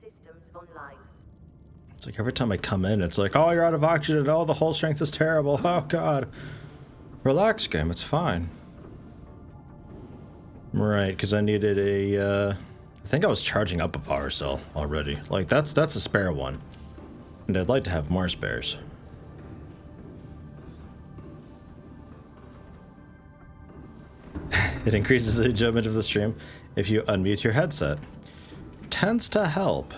systems online. It's like every time I come in, it's like, oh, you're out of oxygen. Oh, the hull strength is terrible. Oh, God. Relax, game. It's fine. Right, because I needed a, I think I was charging up a power cell already. Like, that's a spare one. And I'd like to have more spares. It increases the enjoyment of the stream if you unmute your headset. Tends to help.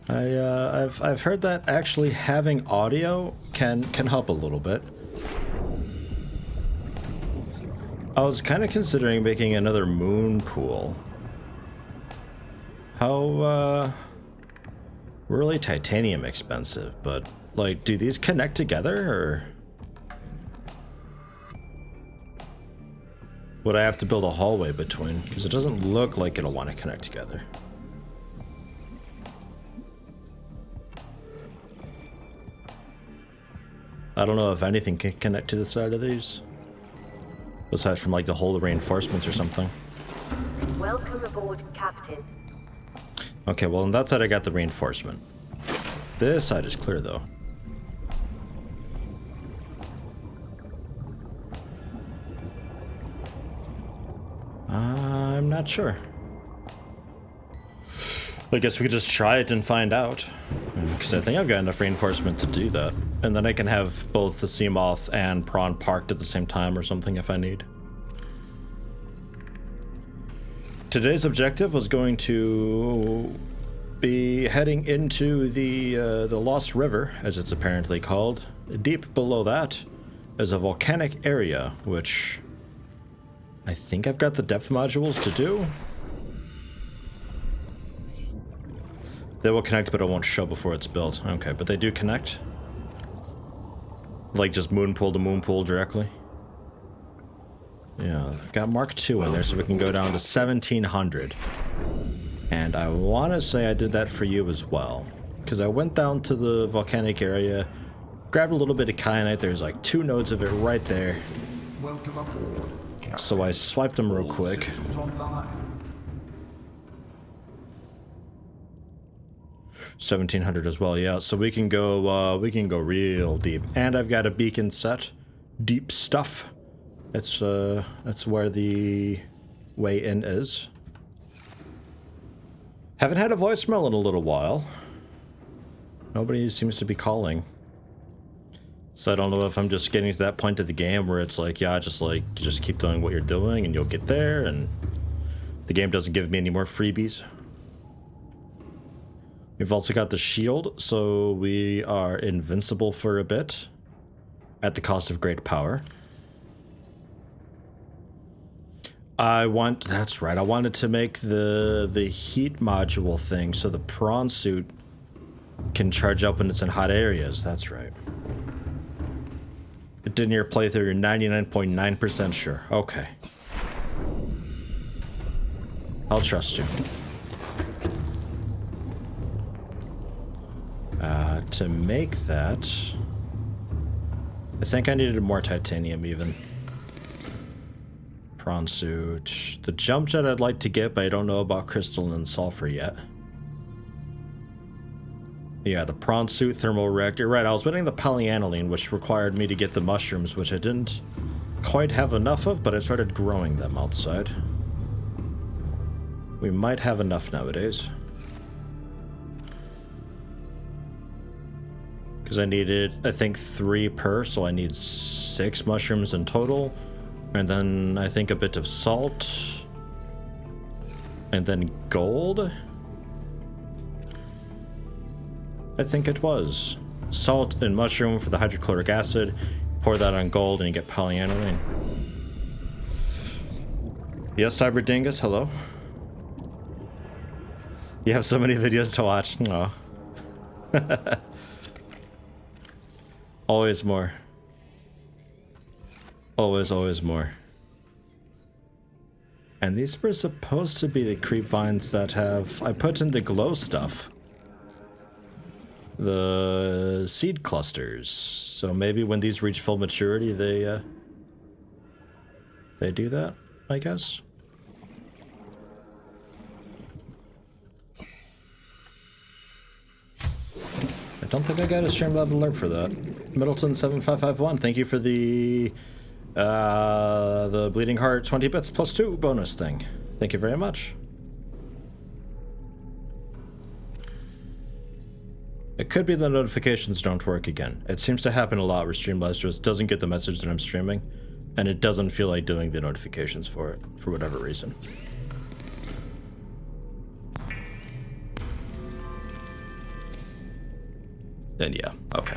I've heard that actually having audio can help a little bit. I was kind of considering making another moon pool. How really titanium expensive, but like, do these connect together or would I have to build a hallway between? Because it doesn't look like it'll want to connect together. I don't know if anything can connect to the side of these. Aside from like the hull reinforcements or something. Welcome aboard, Captain. Okay, well on that side I got the reinforcement. This side is clear though. I'm not sure. I guess we could just try it and find out. Because I think I've got enough reinforcement to do that. And then I can have both the Seamoth and Prawn parked at the same time or something if I need. Today's objective was going to be heading into the Lost River, as it's apparently called. Deep below that is a volcanic area, which I think I've got the depth modules to do. They will connect, but it won't show before it's built. Okay, but they do connect? Like just moon pool to moon pool directly? Yeah, I've got Mark II in there, so we can go down to 1700. And I want to say I did that for you as well. Because I went down to the volcanic area, grabbed a little bit of kyanite. There's like 2 nodes of it right there. Welcome aboard. So I swiped them real quick. 1700 as well, yeah. So we can go real deep. And I've got a beacon set. Deep stuff. That's where the way in is. Haven't had a voicemail in a little while. Nobody seems to be calling. So I don't know if I'm just getting to that point of the game where it's like, yeah, just keep doing what you're doing and you'll get there, and the game doesn't give me any more freebies. We've also got the shield, so we are invincible for a bit at the cost of great power. That's right, I wanted to make the heat module thing so the prawn suit can charge up when it's in hot areas. That's right. It didn't your playthrough, you're 99.9% sure. Okay. I'll trust you. To make that, I think I needed more titanium even. Prawn suit. The jump jet I'd like to get, but I don't know about crystal and sulfur yet. Yeah, the prawn suit, thermal reactor. Right, I was winning the polyaniline, which required me to get the mushrooms, which I didn't quite have enough of, but I started growing them outside. We might have enough nowadays. Because I needed, I think, 3 per, so I need 6 mushrooms in total. And then I think a bit of salt. And then gold. I think it was. Salt and mushroom for the hydrochloric acid. Pour that on gold and you get polyaniline. Yes, Cyber Dingus, hello. You have so many videos to watch. Aw. Always more. Always, always more. And these were supposed to be the creep vines that have... I put in the glow stuff. The seed clusters. So maybe when these reach full maturity, they do that, I guess. Don't think I got a Streamlab alert for that. Middleton7551, thank you for the Bleeding Heart 20 bits plus 2 bonus thing. Thank you very much. It could be the notifications don't work again. It seems to happen a lot where Streamlabs just doesn't get the message that I'm streaming, and it doesn't feel like doing the notifications for it, for whatever reason. Then yeah, okay.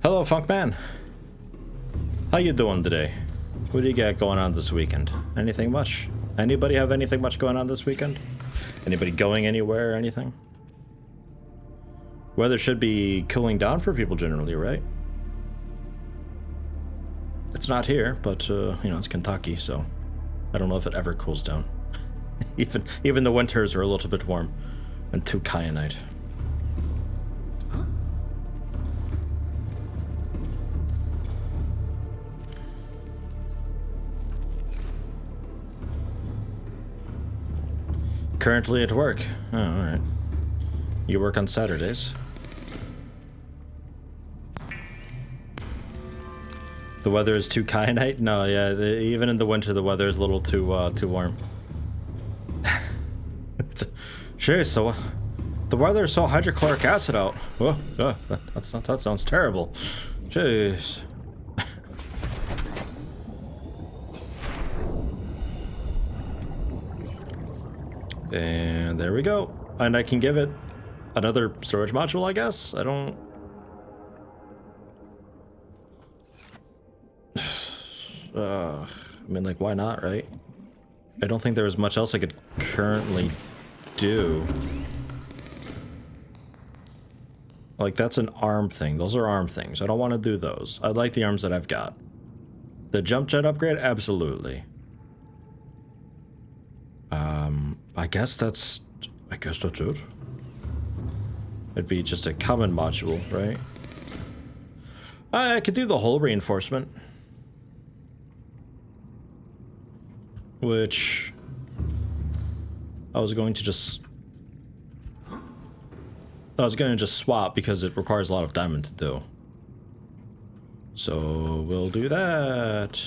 Hello, Funkman. How you doing today? What do you got going on this weekend? Anything much? Anybody have anything much going on this weekend? Anybody going anywhere or anything? Weather should be cooling down for people generally, right? It's not here, but you know, it's Kentucky, so I don't know if it ever cools down. even the winters are a little bit warm and too kyanite. Currently at work. Oh, alright. You work on Saturdays? The weather is too kyanite? No, yeah, even in the winter the weather is a little too warm. Jeez, so the weather is so hydrochloric acid out. Oh, that sounds terrible. Jeez. And there we go. And I can give it another storage module, I guess? I don't... I mean, like, why not, right? I don't think there was much else I could currently do. Like, that's an arm thing. Those are arm things. I don't want to do those. I like the arms that I've got. The jump jet upgrade? Absolutely. I guess that's it. It'd be just a common module, right? I could do the hull reinforcement. Which I was going to just swap because it requires a lot of diamond to do. So we'll do that.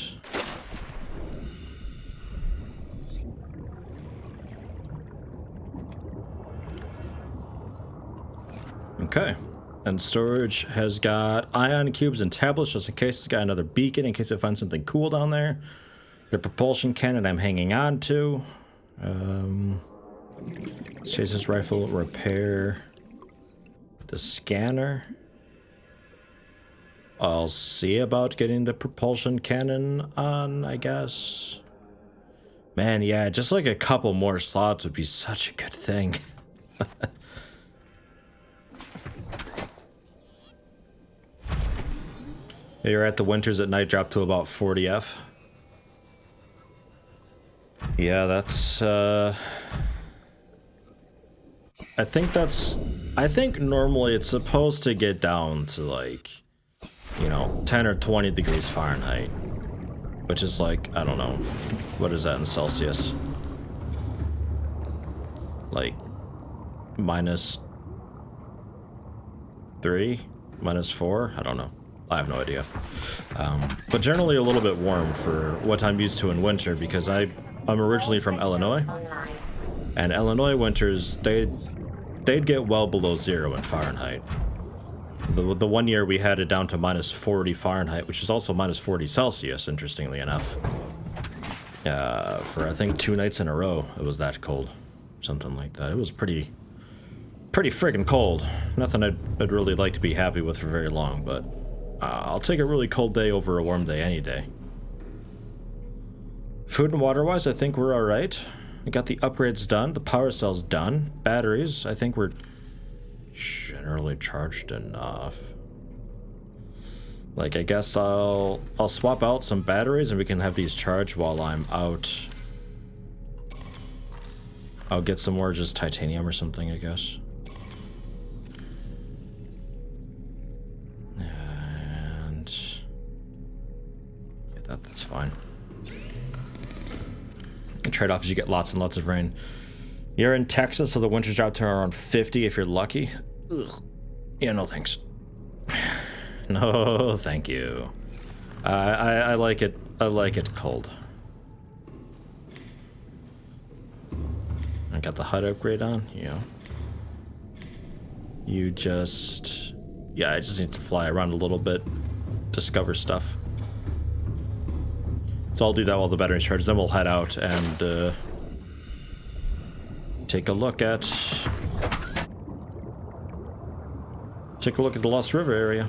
Okay. And storage has got ion cubes and tablets just in case. It's got another beacon in case I find something cool down there. The propulsion cannon I'm hanging on to. Chases rifle repair. The scanner. I'll see about getting the propulsion cannon on, I guess. Man, yeah, just like a couple more slots would be such a good thing. You're at the winters at night drop to about 40F. Yeah, that's I think normally it's supposed to get down to like, you know, 10 or 20 degrees Fahrenheit, which is like, I don't know, what is that in Celsius? Like -3, -4, I don't know. I have no idea. But generally a little bit warm for what I'm used to in winter because I'm originally from Illinois, and Illinois winters, they'd get well below 0 in Fahrenheit. The one year we had it down to -40 Fahrenheit, which is also -40 Celsius, interestingly enough. For I think 2 nights in a row, it was that cold. Something like that. It was pretty friggin' cold. Nothing I'd really like to be happy with for very long, but I'll take a really cold day over a warm day any day. Food and water-wise, I think we're alright. I got the upgrades done, the power cells done. Batteries, I think we're generally charged enough. Like, I guess I'll swap out some batteries and we can have these charged while I'm out. I'll get some more just titanium or something, I guess. And yeah, that's fine. Trade-off is you get lots and lots of rain. You're in Texas, so the winters drop to around 50 if you're lucky. Ugh. Yeah, no thanks. No, thank you. I like it. I like it cold. I got the HUD upgrade on. Yeah. You just... Yeah, I just need to fly around a little bit. Discover stuff. So I'll do that while the battery's charged. Then we'll head out and take a look at the Lost River area.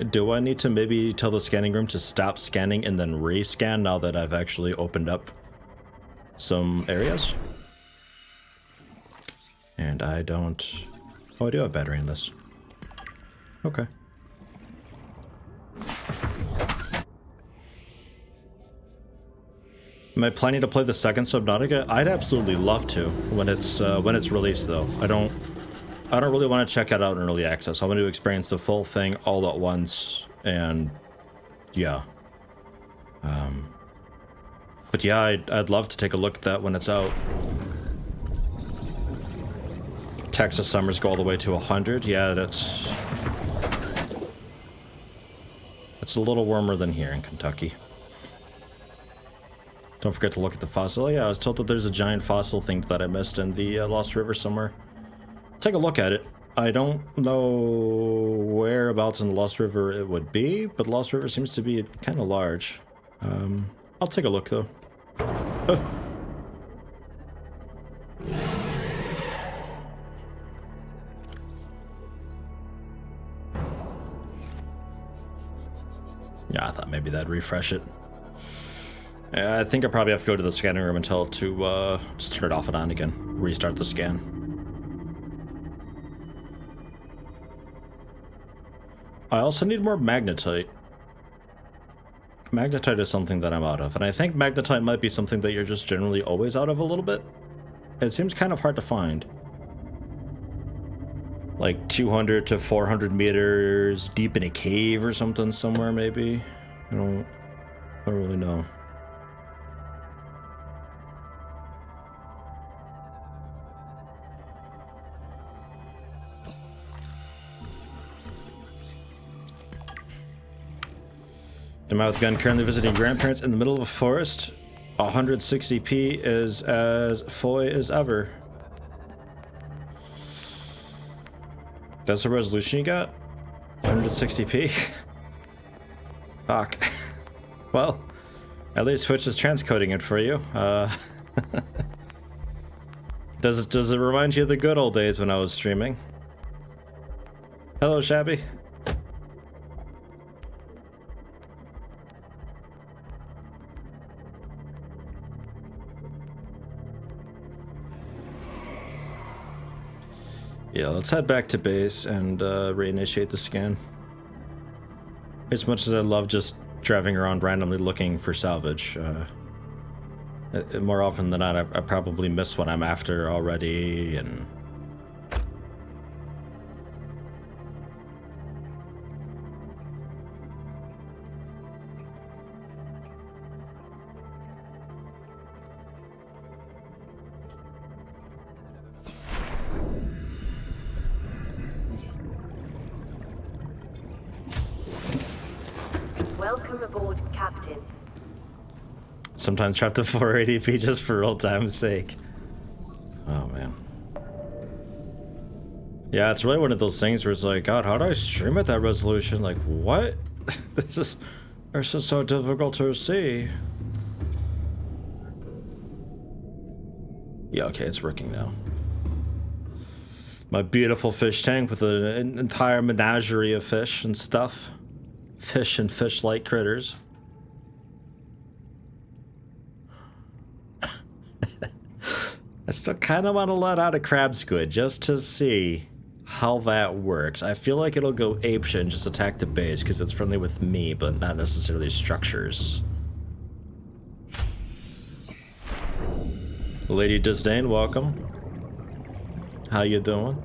Do I need to maybe tell the scanning room to stop scanning and then rescan now that I've actually opened up some areas? And I don't... Oh, I do have battery in this. Okay. Am I planning to play the second Subnautica? I'd absolutely love to when it's released, though. I don't really want to check it out in early access. I want to experience the full thing all at once, and yeah. But yeah, I'd love to take a look at that when it's out. Texas summers go all the way to 100. Yeah, that's a little warmer than here in Kentucky. Don't forget to look at the fossil. Yeah, I was told that there's a giant fossil thing that I missed in the Lost River somewhere. Take a look at it. I don't know whereabouts in the Lost River it would be, but Lost River seems to be kind of large. I'll take a look, though. Oh. Yeah, I thought maybe that'd refresh it. I think I probably have to go to the scanning room until to just turn it off and on again. Restart the scan. I also need more magnetite. Magnetite is something that I'm out of, and I think magnetite might be something that you're just generally always out of a little bit. It seems kind of hard to find. Like 200 to 400 meters deep in a cave or something somewhere, maybe. I don't really know. The mouth gun currently visiting grandparents in the middle of a forest. 160p is as foy as ever. That's the resolution you got? 160p? Fuck. Well, at least Twitch is transcoding it for you. Does it remind you of the good old days when I was streaming? Hello, Shabby. Yeah, let's head back to base and reinitiate the scan. As much as I love just driving around randomly looking for salvage, more often than not, I probably miss what I'm after already, and... Welcome aboard, Captain. Sometimes drop to 480p just for old time's sake. Oh, man. Yeah, it's really one of those things where it's like, God, how do I stream at that resolution? Like, what? This is so difficult to see. Yeah, okay, it's working now. My beautiful fish tank with an entire menagerie of fish and stuff. Fish and fish-like critters. I still kind of want to let out a crab squid just to see how that works. I feel like it'll go apeshit and just attack the base because it's friendly with me, but not necessarily structures. Lady Disdain, welcome. How you doing?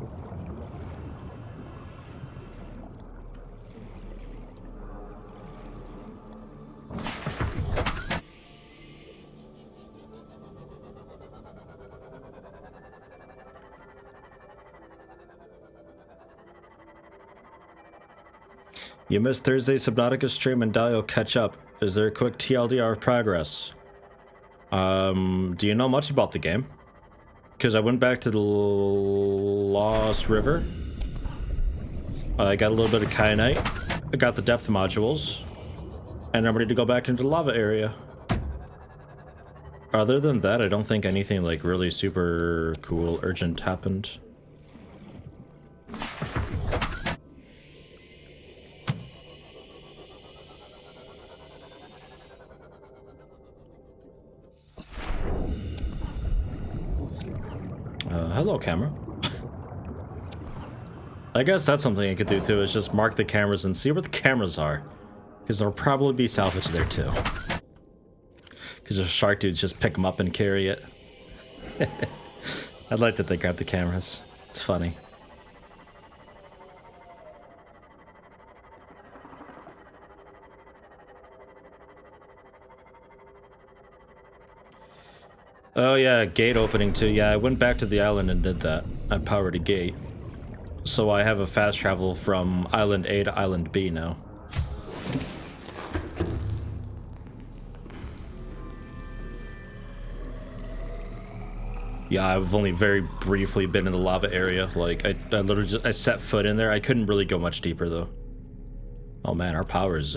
You missed Thursday's Subnautica stream and Dio catch up. Is there a quick TLDR of progress? Do you know much about the game? Because I went back to the Lost River. I got a little bit of kyanite. I got the depth modules. And I'm ready to go back into the lava area. Other than that, I don't think anything like really super cool, urgent happened. Hello, camera. I guess that's something I could do too, is just mark the cameras and see where the cameras are. Because there'll probably be salvage there too. Because the shark dudes just pick them up and carry it. I'd like that they grab the cameras. It's funny. Oh yeah, gate opening too. Yeah, I went back to the island and did that. I powered a gate. So I have a fast travel from Island A to Island B now. Yeah, I've only very briefly been in the lava area. Like, I literally just, I set foot in there. I couldn't really go much deeper though. Oh man, our power's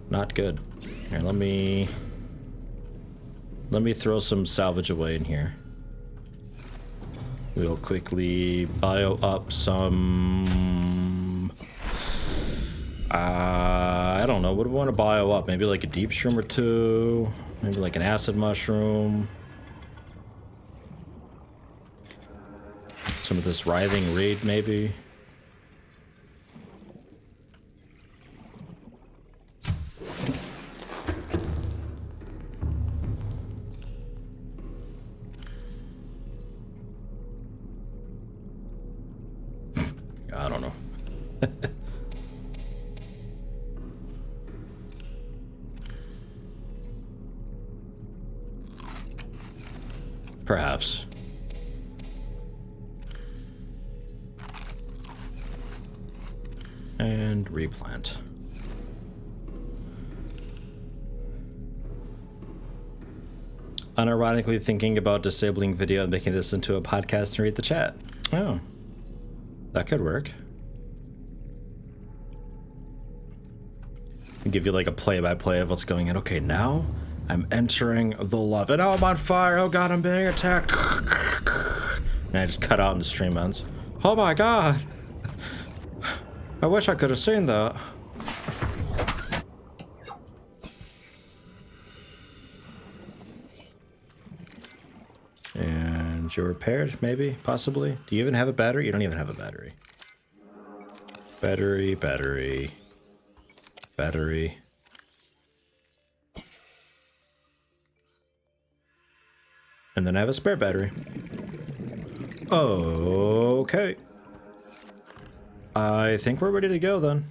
not good. Here, let me throw some salvage away in here. We'll quickly bio up some... I don't know. What do we want to bio up? Maybe like a deep shroom or two. Maybe like an acid mushroom. Some of this writhing reed, maybe. I don't know. Perhaps. And replant. Unironically thinking about disabling video and making this into a podcast and read the chat. Oh. That could work. Give you like a play-by-play of what's going on. Okay, now I'm entering the lava. And oh, I'm on fire. Oh god, I'm being attacked. And I just cut out and the stream ends. Oh my god. I wish I could have seen that. And you're repaired, maybe, possibly. Do you even have a battery? You don't even have a battery. Battery, battery. Battery. And then I have a spare battery. Okay. I think we're ready to go then.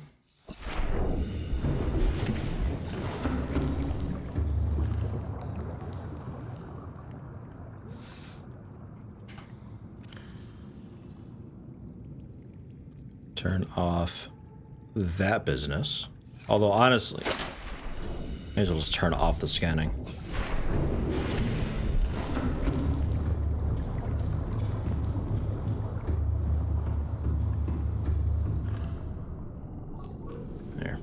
Turn off that business. Although honestly, may as well just turn off the scanning. There.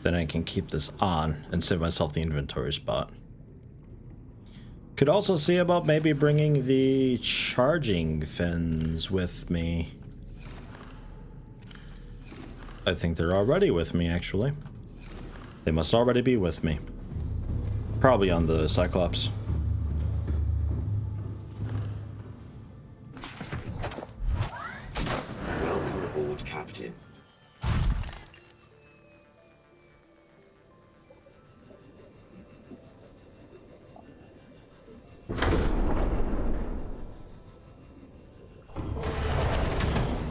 Then I can keep this on and save myself the inventory spot. Could also see about maybe bringing the charging fins with me. I think they're already with me, actually. They must already be with me. Probably on the Cyclops. Welcome aboard, Captain.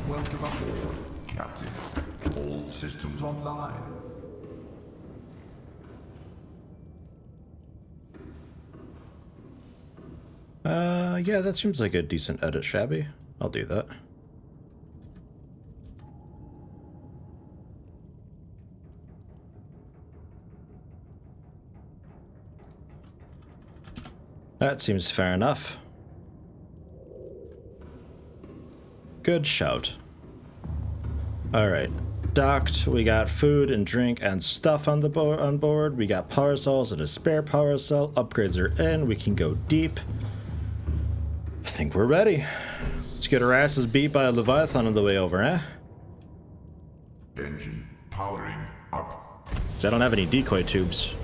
Welcome aboard, Captain. All systems online. Yeah, that seems like a decent edit, Shabby. I'll do that. That seems fair enough. Good shout. Alright. Docked. We got food and drink and stuff on board. We got power cells and a spare power cell. Upgrades are in. We can go deep. I think we're ready. Let's get our asses beat by a Leviathan on the way over, eh? Engine powering up. 'Cause I don't have any decoy tubes.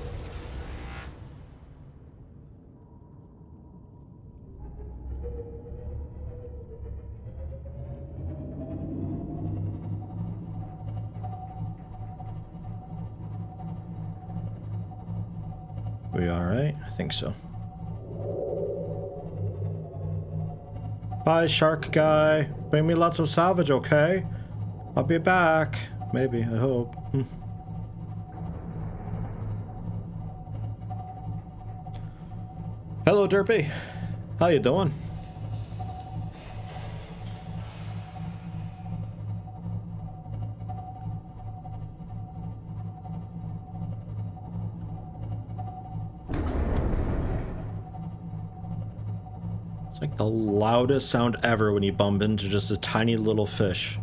We alright? I think so. Bye, shark guy. Bring me lots of salvage, okay? I'll be back. Maybe, I hope. Hello, Derpy. How you doing? It's like the loudest sound ever when you bump into just a tiny little fish.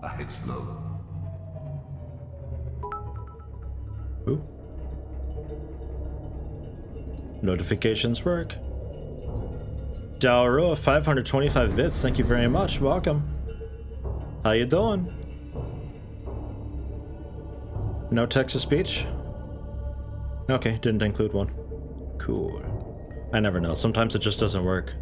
Ahead slow. Ooh. Notifications work. Dauro, 525 bits. Thank you very much. Welcome. How you doing? No text-to-speech? Okay, didn't include one. Cool. I never know. Sometimes it just doesn't work.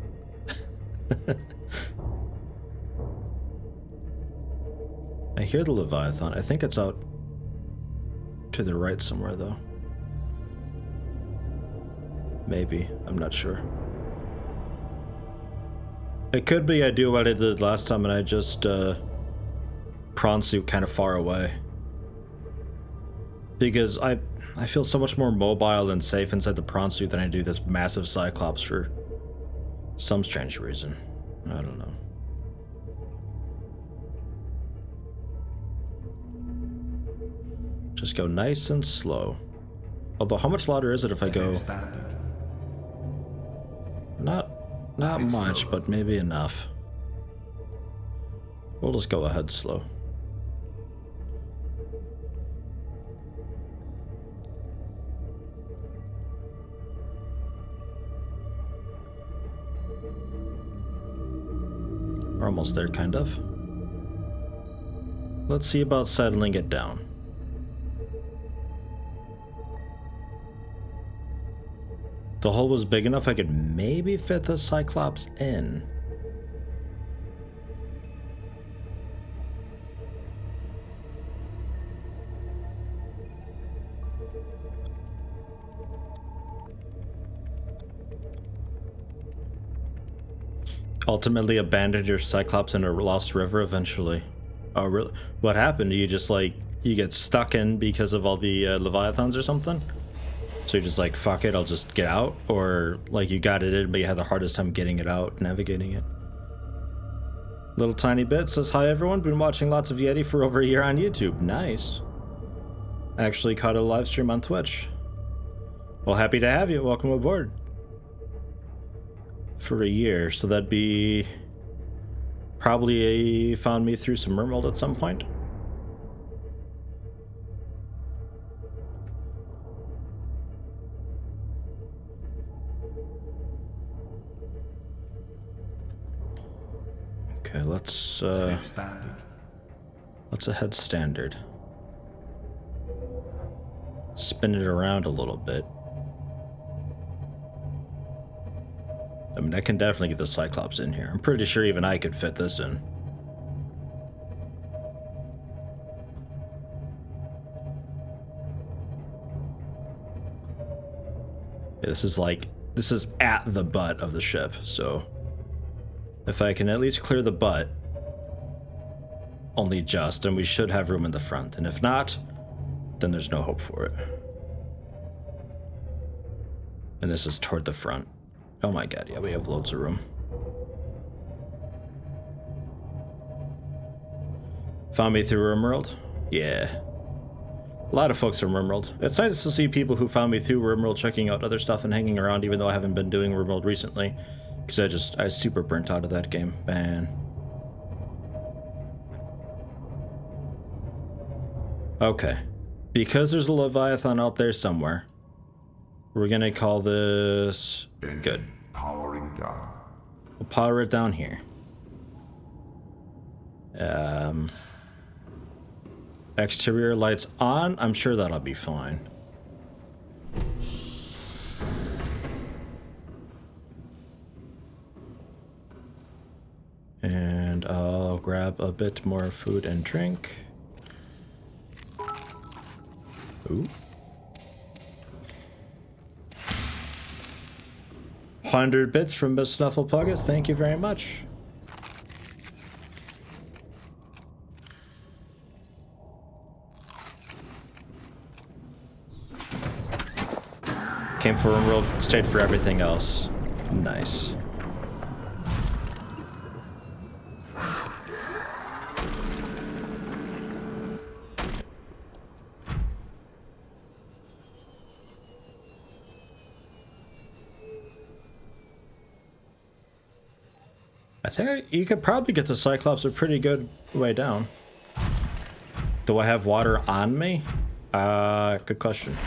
I hear the Leviathan. I think it's out to the right somewhere, though. Maybe. I'm not sure. It could be I do what I did last time and I just, prawn suit kind of far away. Because I feel so much more mobile and safe inside the prawn suit than I do this massive Cyclops for some strange reason. I don't know. Just go nice and slow. Although, how much louder is it if I go? Not much, but maybe enough. We'll just go ahead slow. We're almost there, kind of. Let's see about settling it down. The hole was big enough I could maybe fit the Cyclops in. Ultimately abandoned your Cyclops in a lost river eventually. Oh, really? What happened? You just like, you get stuck in because of all the Leviathans or something? So you're just like, fuck it, I'll just get out? Or like you got it in, but you had the hardest time getting it out, navigating it? Little Tiny Bit says, hi everyone, been watching lots of Yeti for over a year on YouTube. Nice. Actually caught a live stream on Twitch. Well, happy to have you. Welcome aboard. For a year, so that'd be probably found me through some Mermold at some point. Okay, let's head standard. Spin it around a little bit. I mean, I can definitely get the Cyclops in here. I'm pretty sure even I could fit this in. Yeah, this is at the butt of the ship, so if I can at least clear the butt, only just, then we should have room in the front. And if not, then there's no hope for it. And this is toward the front. Oh my god, yeah, we have loads of room. Found me through Rimworld? Yeah. A lot of folks from Rimworld. It's nice to see people who found me through Rimworld checking out other stuff and hanging around, even though I haven't been doing Rimworld recently. Because I was super burnt out of that game, man. Okay. Because there's a Leviathan out there somewhere, we're gonna call this... Good. Powering down. We'll power it down here. Exterior lights on. I'm sure that'll be fine. And I'll grab a bit more food and drink. Ooh. 100 bits from Miss Snufflepuggus. Thank you very much. Came for Rimworld, stayed for everything else. Nice. I think you could probably get to Cyclops a pretty good way down. Do I have water on me? Good question.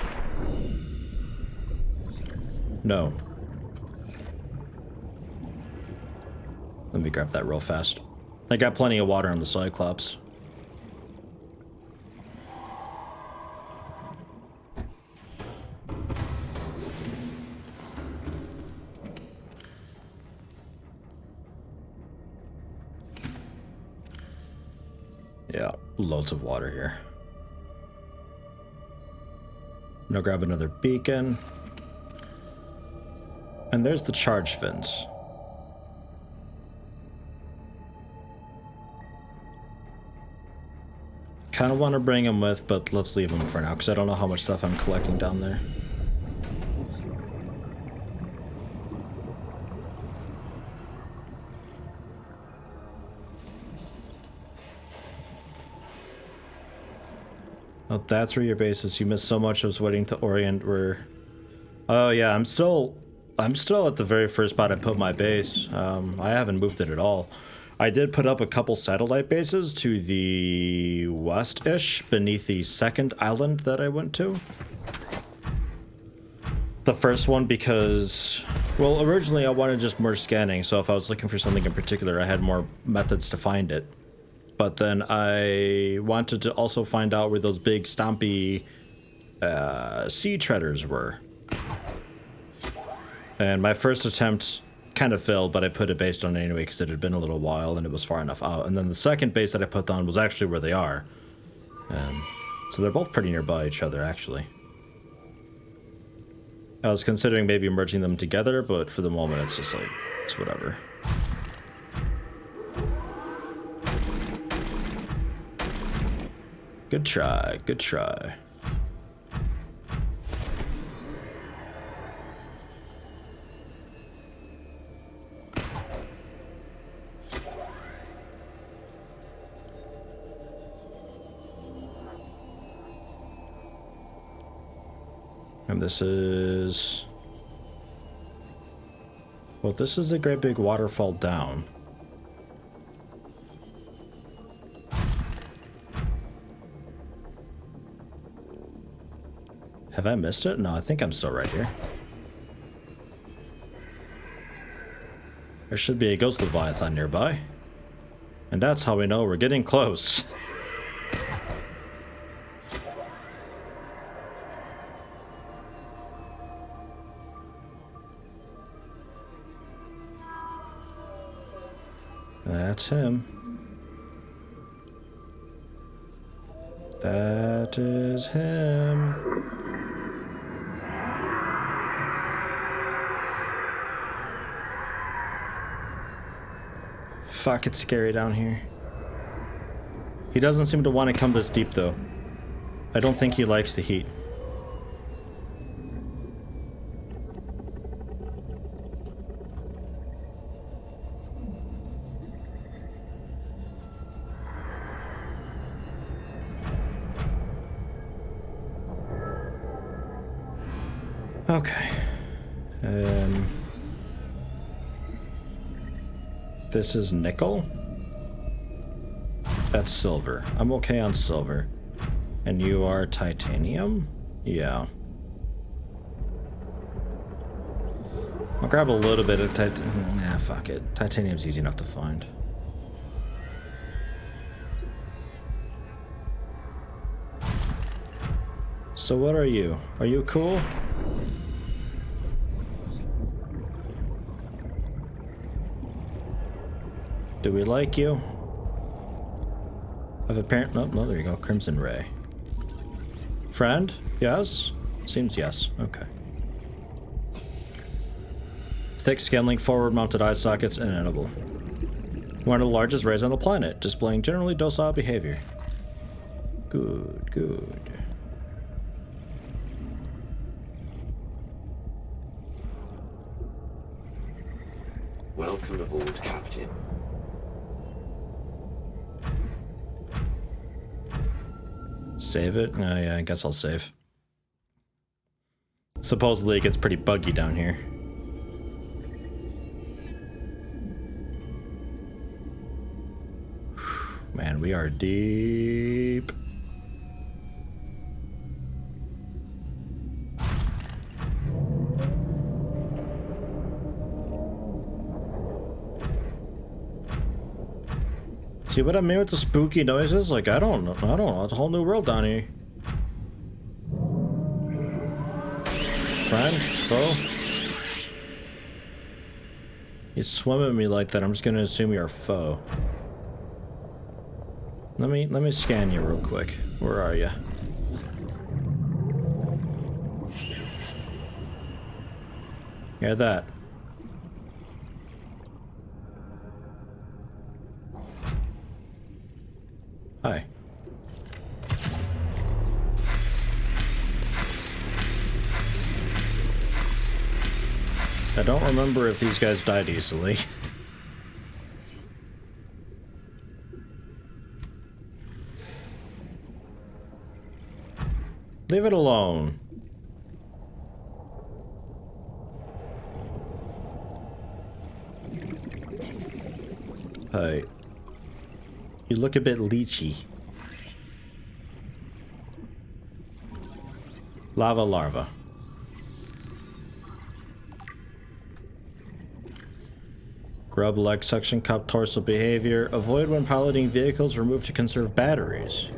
No. Let me grab that real fast. I got plenty of water on the Cyclops. Yeah, loads of water here. I'm gonna grab another beacon. And there's the charge fins. Kind of want to bring them with, but let's leave them for now, because I don't know how much stuff I'm collecting down there. Oh, that's where your base is. You missed so much. I was waiting to orient where... Oh yeah, I'm still at the very first spot I put my base. I haven't moved it at all. I did put up a couple satellite bases to the west-ish, beneath the second island that I went to. The first one because, well, originally I wanted just more scanning, so if I was looking for something in particular, I had more methods to find it. But then I wanted to also find out where those big stompy sea treaders were. And my first attempt kind of failed, but I put a base on it anyway because it had been a little while and it was far enough out. And then the second base that I put on was actually where they are. So they're both pretty nearby each other, actually. I was considering maybe merging them together, but for the moment it's just like, it's whatever. Good try, good try. And this is... Well, this is the great big waterfall down. Have I missed it? No, I think I'm still right here. There should be a ghost Leviathan nearby. And that's how we know we're getting close. That's him. That is him. Fuck, it's scary down here. He doesn't seem to want to come this deep, though. I don't think he likes the heat. Okay. This is nickel? That's silver. I'm okay on silver. And you are titanium? Yeah. I'll grab a little bit of nah, fuck it. Titanium's easy enough to find. So what are you? Are you cool? Do we like you? Of apparent... No, there you go. Crimson Ray. Friend? Yes? Seems yes. Okay. Thick skin link forward mounted eye sockets inedible. One of the largest rays on the planet, displaying generally docile behavior. Good, good. Welcome aboard, Captain. Save it? Oh yeah, I guess I'll save. Supposedly it gets pretty buggy down here. Man, we are deep. See what I mean with the spooky noises? Like, I don't know. It's a whole new world down here. Friend? Foe? You swim at me like that, I'm just gonna assume you're a foe. Let me scan you real quick. Where are you? Yeah, that. Hi. I don't remember if these guys died easily. Leave it alone. Hey. You look a bit leechy. Lava larva. Grub leg suction cup torso behavior. Avoid when piloting vehicles. Remove to conserve batteries.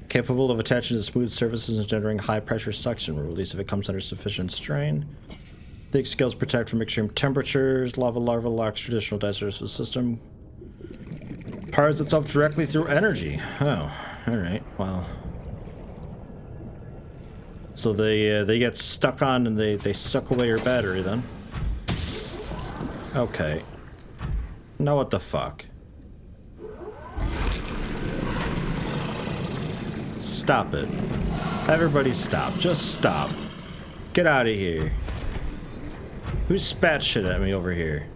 Capable of attaching to smooth surfaces and generating high pressure suction. Will release if it comes under sufficient strain. Thick scales protect from extreme temperatures. Lava larva lacks traditional digestive system. Powers itself directly through energy. Oh, alright, well. So they get stuck on and they suck away your battery then. Okay. Now what the fuck? Stop it. Everybody stop. Just stop. Get out of here. Who spat shit at me over here?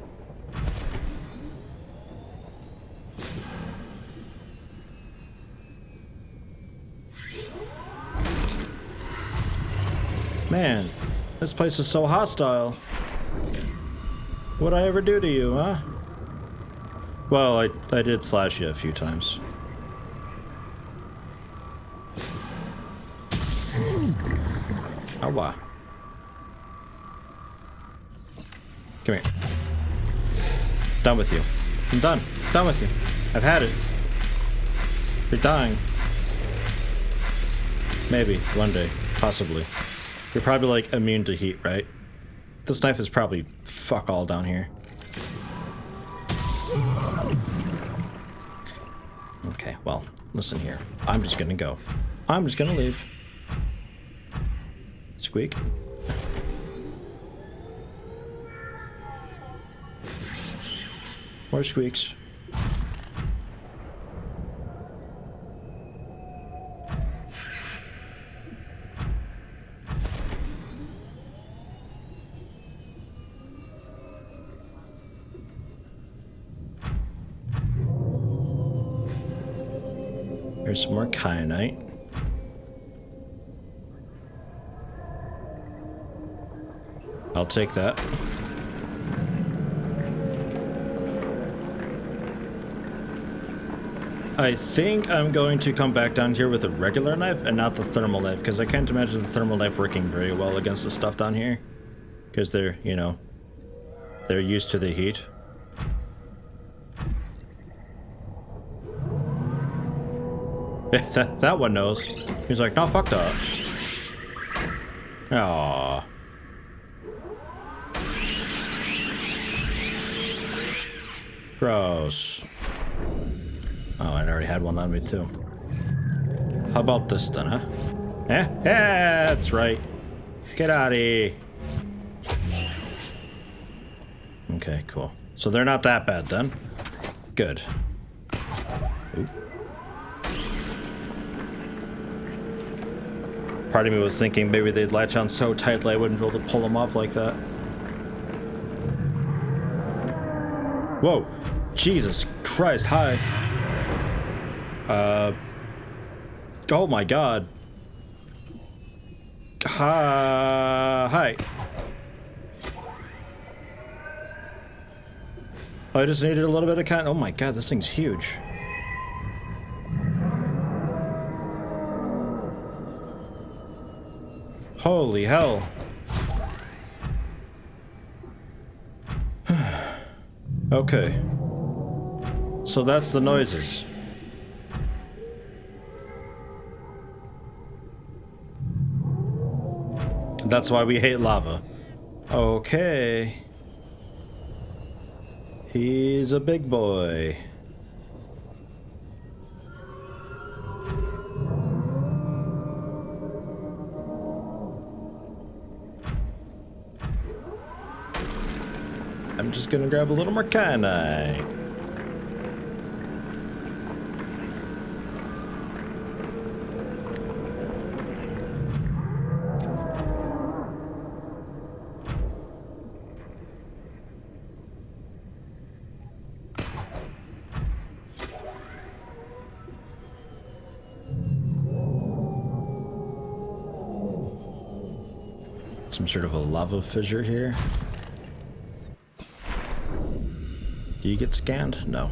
Man, this place is so hostile. What'd I ever do to you, huh? Well, I did slash you a few times. Awa. Come here. Done with you. I'm done. Done with you. I've had it. You're dying. Maybe. One day. Possibly. You're probably like immune to heat, right? This knife is probably fuck all down here. Okay, well, listen here. I'm just gonna go. I'm just gonna leave. Squeak. More squeaks. Here's some more kyanite. I'll take that. I think I'm going to come back down here with a regular knife and not the thermal knife, because I can't imagine the thermal knife working very well against the stuff down here. Because they're, you know, they're used to the heat. that one knows. He's like, no, fuck that. Aww. Gross. Oh, I already had one on me too. How about this then, huh? Yeah, that's right. Get out of here. Okay, cool. So they're not that bad then. Good. Ooh. Part of me was thinking maybe they'd latch on so tightly I wouldn't be able to pull them off like that. Whoa. Jesus Christ, hi. Oh my god. Hi. I just needed a little bit of oh my god, this thing's huge. Holy hell. Okay. So that's the noises. That's why we hate lava. Okay. He's a big boy. I'm just gonna grab a little more kyanite. Some sort of a lava fissure here. Do you get scanned? No.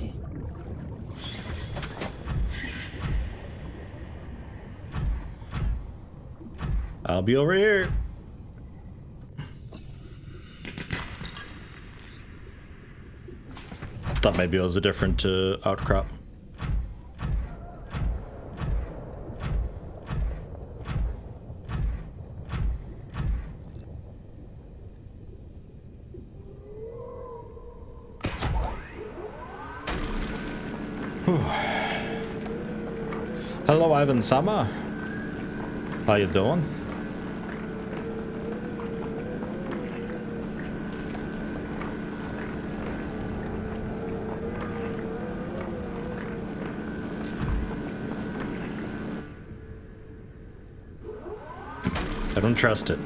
I'll be over here. Thought maybe it was a different outcrop. Hello, Ivan Sama. How you doing? I don't trust it.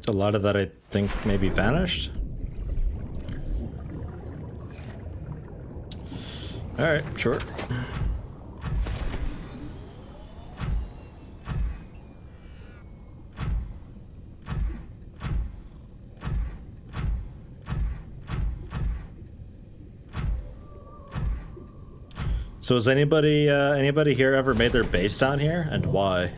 A lot of that I think maybe vanished. Alright, sure. So has anybody here ever made their base down here, and why?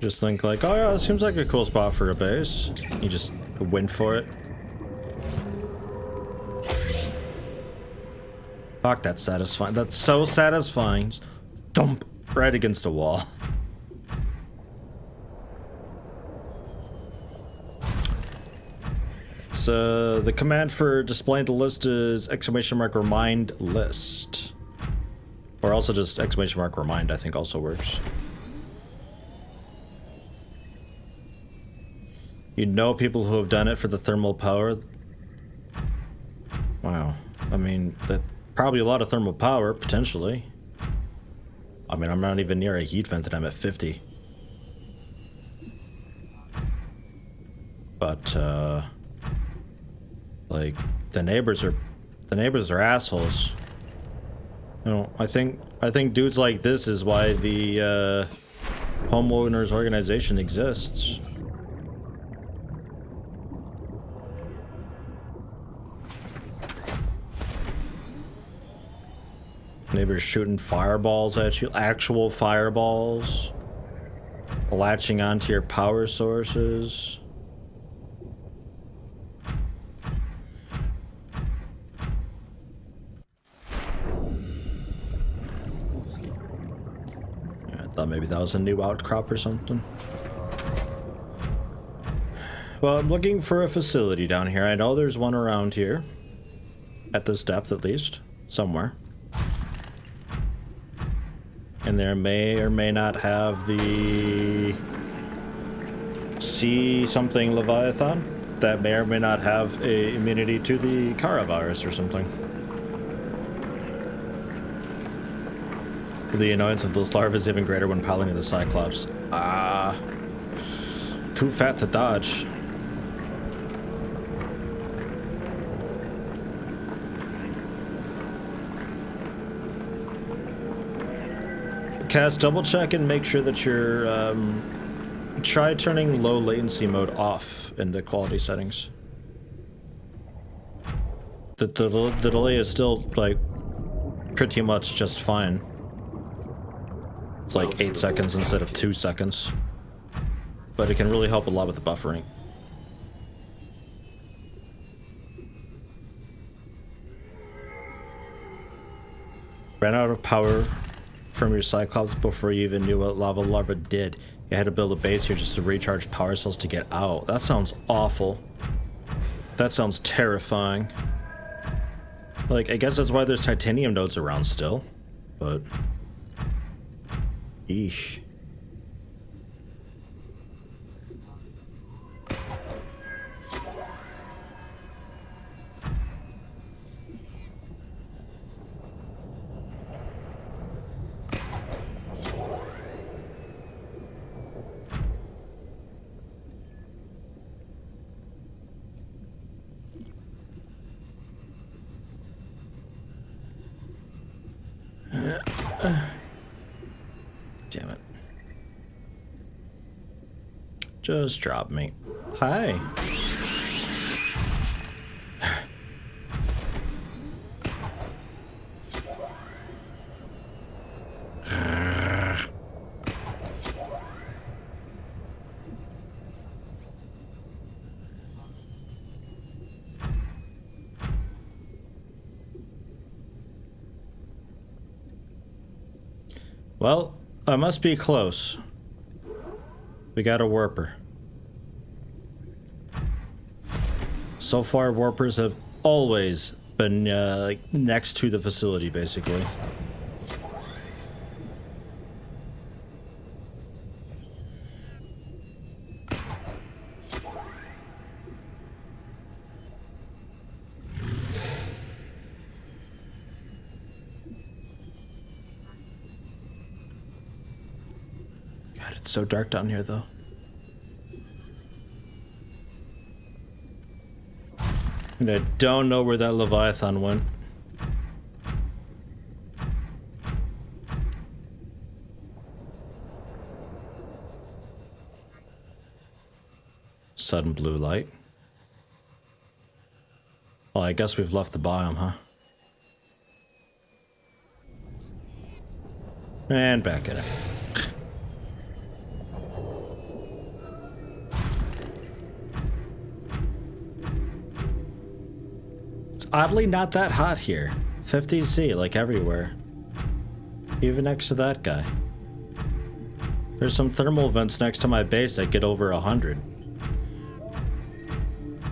Just think like, oh yeah, it seems like a cool spot for a base. You just went for it. Fuck, that's satisfying. That's so satisfying. Just thump right against a wall. So the command for displaying the list is !remind list. Or also just !remind, I think also works. You know people who have done it for the thermal power. Wow. I mean, that probably a lot of thermal power, potentially. I mean, I'm not even near a heat vent and I'm at 50. But, like, the neighbors are assholes. You know, I think dudes like this is why the, homeowners organization exists. Neighbors shooting fireballs at you, actual fireballs, latching onto your power sources. Yeah, I thought maybe that was a new outcrop or something. Well, I'm looking for a facility down here. I know there's one around here, at this depth at least, somewhere. And there may or may not have the C something Leviathan that may or may not have a immunity to the Kara virus or something. The annoyance of those larvae is even greater when piloting the Cyclops. Too fat to dodge. Cass, double check and make sure that you're, try turning low latency mode off in the quality settings. The delay is still, like, pretty much just fine. It's like 8 seconds instead of 2 seconds. But it can really help a lot with the buffering. Ran out of power from your Cyclops before you even knew what lava larva did. You had to build a base here just to recharge power cells to get out. That sounds awful. That sounds terrifying. Like, I guess that's why there's titanium nodes around still, but eesh. Damn it. Just drop me. Hi. Well, I must be close. We got a warper. So far, warpers have always been like next to the facility, basically. God, it's so dark down here, though. And I don't know where that Leviathan went. Sudden blue light. Well, I guess we've left the biome, huh? And back at it. It's oddly not that hot here. 50C, like everywhere. Even next to that guy. There's some thermal vents next to my base that get over 100.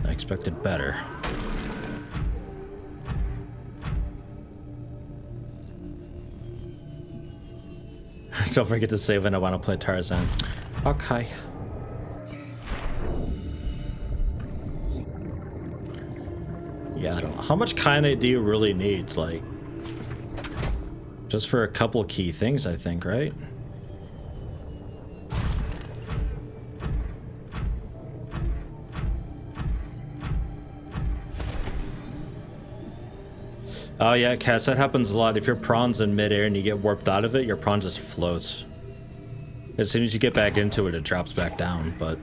I expected better. Don't forget to save when I want to play Tarzan. Okay. Yeah, I don't know. How much kyanite do you really need? Like, just for a couple key things, I think, right? Oh yeah, Cass, that happens a lot. If your prawn's in midair and you get warped out of it, your prawn just floats. As soon as you get back into it, it drops back down, but...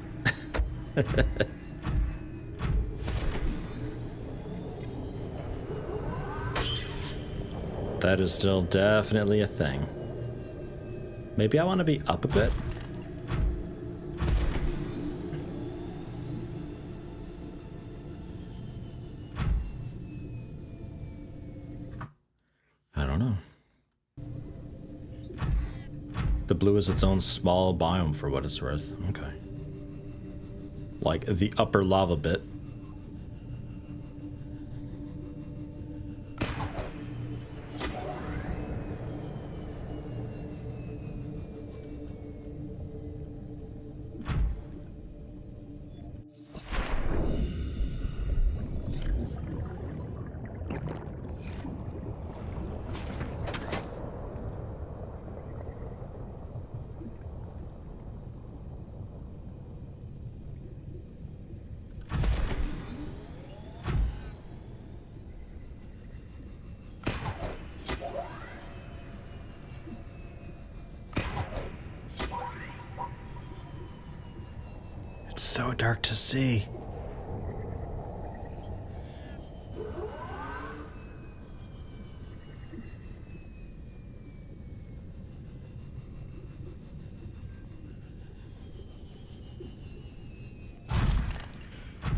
that is still definitely a thing. Maybe I want to be up a bit? I don't know. The blue is its own small biome for what it's worth. Okay. Like the upper lava bit. So dark to see.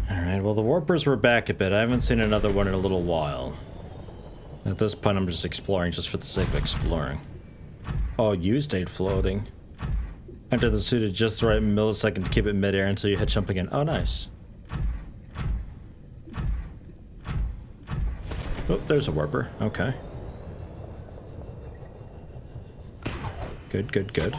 Alright, well the warpers were back a bit. I haven't seen another one in a little while. At this point I'm just exploring just for the sake of exploring. Oh, you stayed floating. Enter the suit at just the right millisecond to keep it midair until you hit jump again. Oh, nice. Oh, there's a warper. Okay. Good, good, good.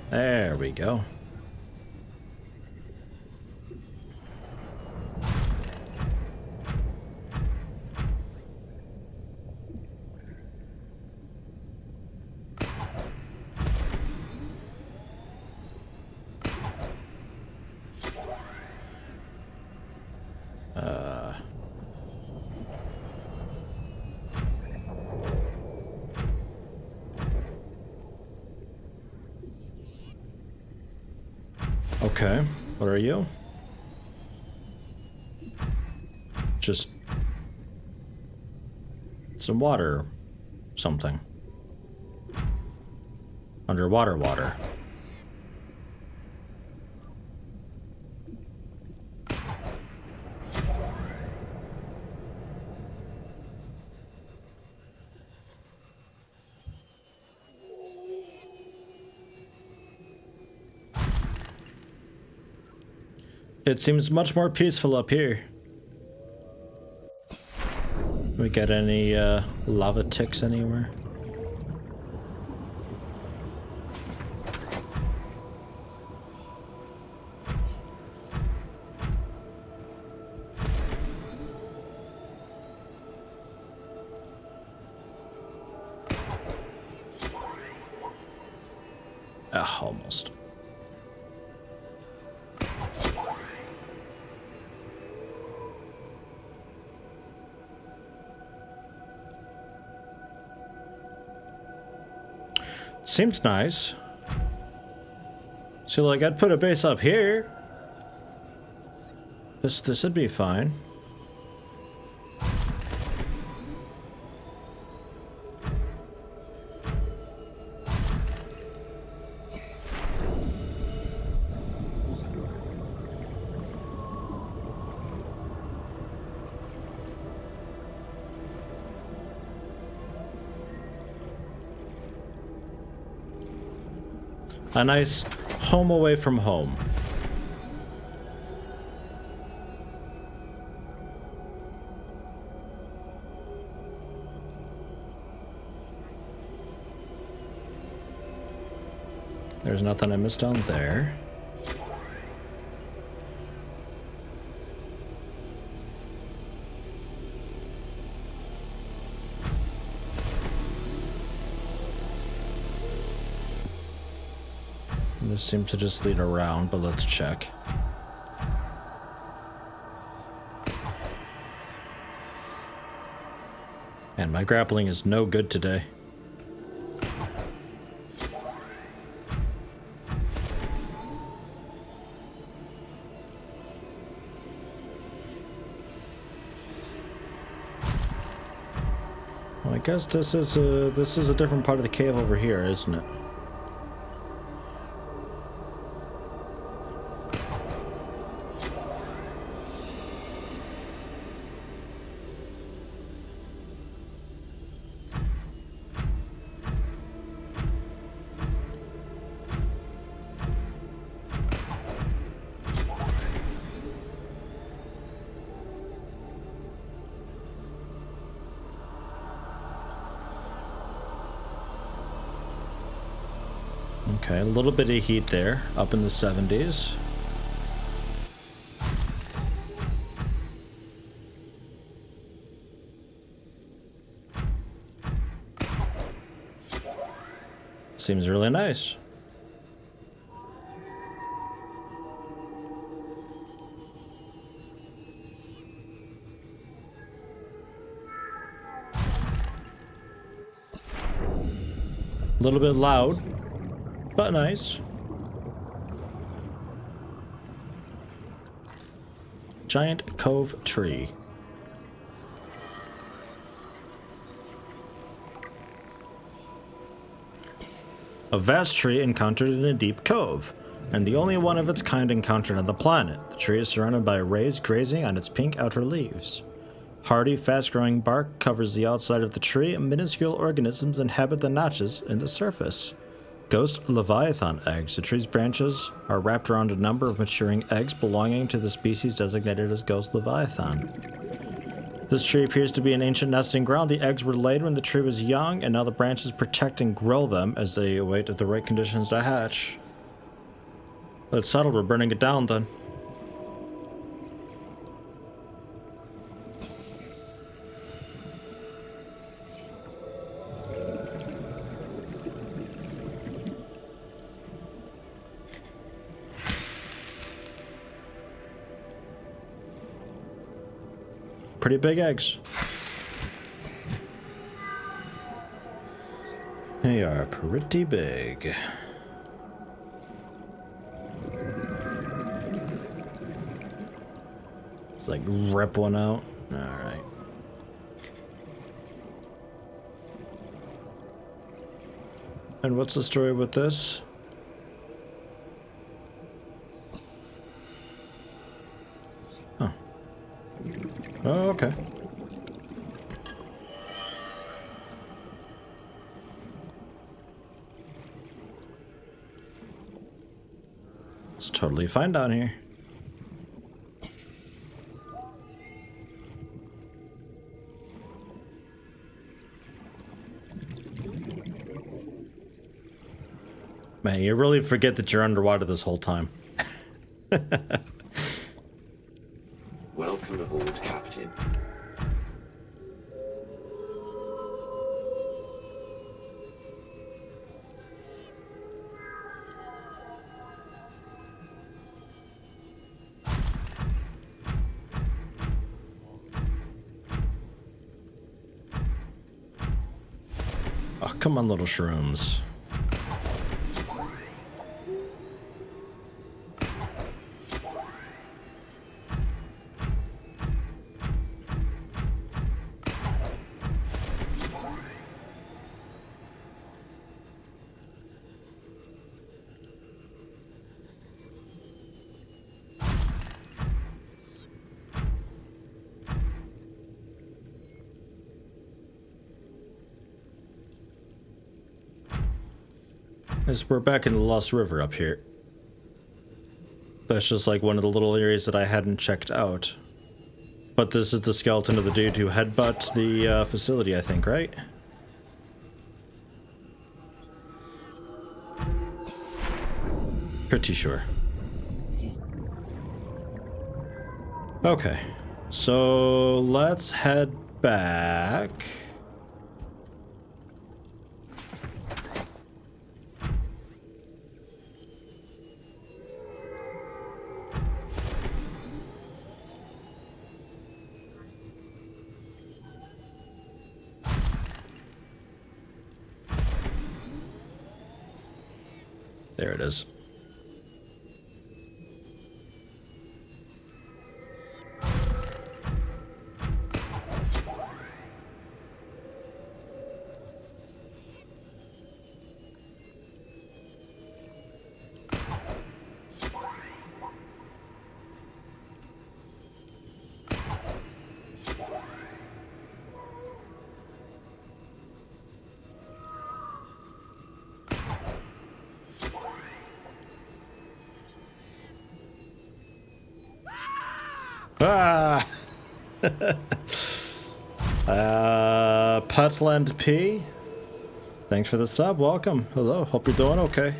There we go. Okay, what are you? Just some water, something. Underwater water. It seems much more peaceful up here. We got any lava ticks anywhere? Ah, almost. Seems nice. So like I'd put a base up here. This would be fine. A nice home away from home. There's nothing I missed down there. And this seems to just lead around, but let's check. And my grappling is no good today. Well, I guess this is a different part of the cave over here, isn't it? Okay, a little bit of heat there, up in the 70s. Seems really nice. A little bit loud, but nice. Giant cove tree. A vast tree encountered in a deep cove, and the only one of its kind encountered on the planet. The tree is surrounded by rays grazing on its pink outer leaves. Hardy, fast-growing bark covers the outside of the tree, and minuscule organisms inhabit the notches in the surface. Ghost Leviathan eggs. The tree's branches are wrapped around a number of maturing eggs belonging to the species designated as Ghost Leviathan. This tree appears to be an ancient nesting ground. The eggs were laid when the tree was young, and now the branches protect and grow them as they await the right conditions to hatch. Let's settle. We're burning it down then. Pretty big eggs. They are pretty big. It's like rip one out. All right. And what's the story with this? Oh. Oh, okay. It's totally fine down here. Man, you really forget that you're underwater this whole time. Welcome aboard, Captain. Oh, come on, little shrooms. We're back in the Lost River up here. That's just like one of the little areas that I hadn't checked out. But this is the skeleton of the dude who headbutt the facility, I think, right? Pretty sure. Okay, so let's head back. There it is. Ah! Putland P. Thanks for the sub. Welcome. Hello. Hope you're doing okay.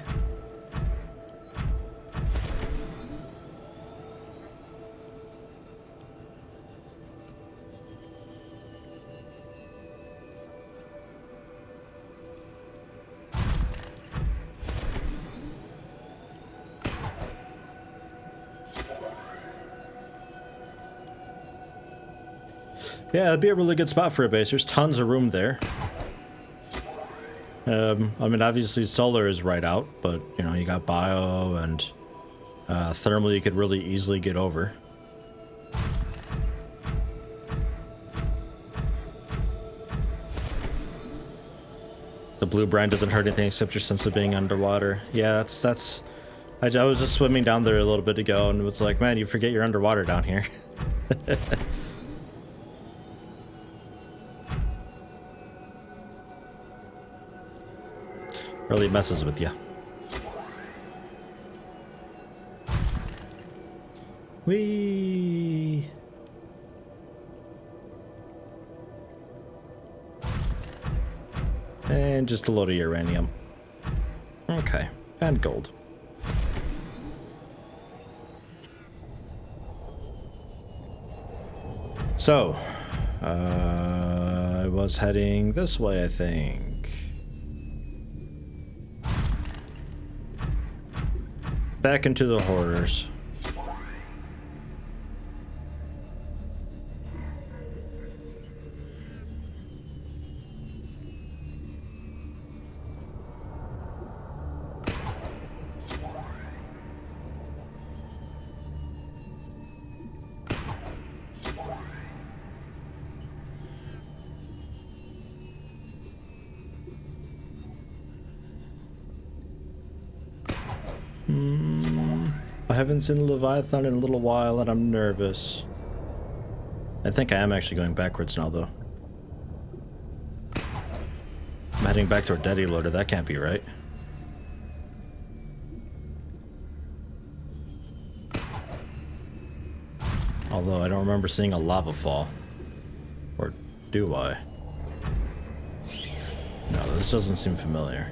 Yeah, it'd be a really good spot for a base. There's tons of room there. I mean, obviously solar is right out, but, you know, you got bio and thermal you could really easily get over. The blue brine doesn't hurt anything except your sense of being underwater. Yeah, that's... I was just swimming down there a little bit ago and it was like, man, you forget you're underwater down here. Really messes with you. Whee! And just a load of uranium. Okay, and gold. So, I was heading this way, I think. Back into the horrors. I haven't seen Leviathan in a little while and I'm nervous. I think I am actually going backwards now though. I'm heading back to our Daddy Loader, that can't be right. Although I don't remember seeing a lava fall. Or do I? No, this doesn't seem familiar.